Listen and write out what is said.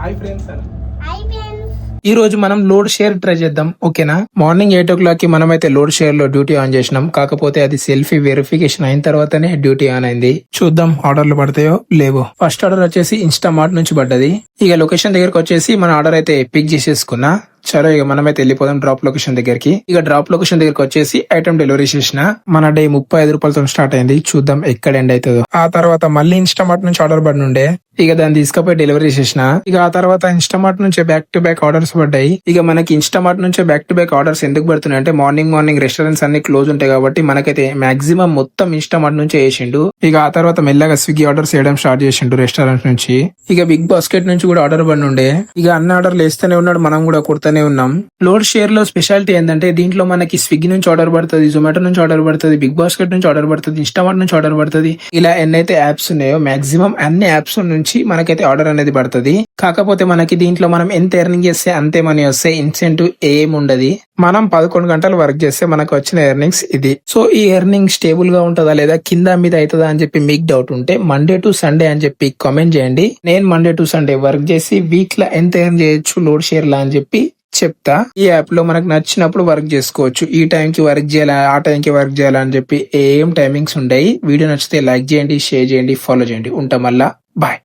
Hi friends hi friends. ఈ రోజు మనం లోడ్ షేర్ ట్రై చేద్దాం. ఓకేనా? మార్నింగ్ 8 o'clock కి మనమైతే లోడ్ షేర్ లో డ్యూటీ ఆన్ చేసినాం. కాకపోతే అది సెల్ఫీ వెరిఫికేషన్ అయిన తర్వాతనే డ్యూటీ ఆన్ అయింది. చూద్దాం ఆర్డర్లు పడతాయో లేవో. ఫస్ట్ ఆర్డర్ వచ్చేసి ఇన్స్టామార్ట్ నుంచి పడ్డది. ఇక లొకేషన్ దగ్గరకు వచ్చేసి మన ఆర్డర్ అయితే పిక్ చేసేసుకున్నా. సరే ఇక మనమైతే వెళ్ళిపోదాం డ్రాప్ లొకేషన్ దగ్గరికి. ఇక డ్రాప్ లొకేషన్ దగ్గరికి వచ్చేసి ఐటమ్ డెలివరీ చేసిన. మన డే 35 రూపాయలతో స్టార్ట్ అయింది. చూద్దాం ఎక్కడ ఎండ్ అవుతుందో. ఆ తర్వాత మళ్ళీ ఇన్స్టామార్ట్ నుంచి ఆర్డర్ పడి ఉండే. ఇక దాన్ని తీసుకుపోయి డెలివరీ చేసిన. ఇక ఆ తర్వాత ఇన్స్టామార్ట్ నుంచి బ్యాక్ టు బ్యాక్ ఆర్డర్స్ పడ్డాయి. ఇక మనకి ఇన్స్టామార్ట్ నుంచి బ్యాక్ టు బ్యాక్ ఆర్డర్స్ ఎందుకు పడుతున్నాయి అంటే మార్నింగ్ రెస్టారెంట్స్ అన్ని క్లోజ్ ఉంటాయి కాబట్టి మనకైతే మాక్సిమం మొత్తం ఇన్స్టామార్ట్ నుంచి వేసిండు. ఇక ఆ తర్వాత మెల్లగా స్విగ్గీ ఆర్డర్స్ వేయడం స్టార్ట్ చేసిండు రెస్టారెంట్ నుంచి. ఇక బిగ్ బాస్కెట్ నుంచి కూడా ఆర్డర్ పడి ఉండే. ఇక అన్ని ఆర్డర్లు వేస్తూనే ఉన్నాడు, మనం కూడా కుడుతూనే ఉన్నాం. లోడ్ షేర్ లో స్పెషాలిటీ ఏంటంటే దీంట్లో మనకి స్విగ్గీ నుంచి ఆర్డర్ పడుతుంది, జొమాటో నుంచి ఆర్డర్ పడుతుంది, బిగ్ బాస్కెట్ నుంచి ఆర్డర్ పడుతుంది, ఇన్స్టామార్ట్ నుంచి ఆర్డర్ పడుతుంది. ఇలా ఎన్నైతే యాప్స్ ఉన్నాయో మాక్సిమం అన్ని యాప్స్ నుంచి మనకైతే ఆర్డర్ అనేది పడుతుంది. కాకపోతే మనకి దీంట్లో మనం ఎంత ఎర్నింగ్ చేస్తే అంతే మనీ వస్తాయి. ఇన్సెంటివ్ ఏం ఉండదు. మనం 11 గంటలు వర్క్ చేస్తే మనకు వచ్చిన ఎర్నింగ్స్ ఇది. సో ఈ ఎర్నింగ్ స్టేబుల్ గా ఉంటుందా లేదా కింద మీద అవుతుందా అని చెప్పి మీకు డౌట్ ఉంటే మండే టు సండే అని చెప్పి కామెంట్ చేయండి. నేను మండే టు సండే వర్క్ చేసి వీక్ లో ఎంత ఎర్న్ చేయొచ్చు లోడ్ షేర్ లా అని చెప్పి చెప్తా. ఈ యాప్ లో మనకు నచ్చినప్పుడు వర్క్ చేసుకోవచ్చు. ఈ టైం కి వర్క్ చేయాలా, ఆ టైం కి వర్క్ చేయాలా అని చెప్పి ఏం టైమింగ్స్ ఉంటాయి. వీడియో నచ్చితే లైక్ చేయండి, షేర్ చేయండి, ఫాలో చేయండి. ఉంటాం మళ్ళా. బాయ్.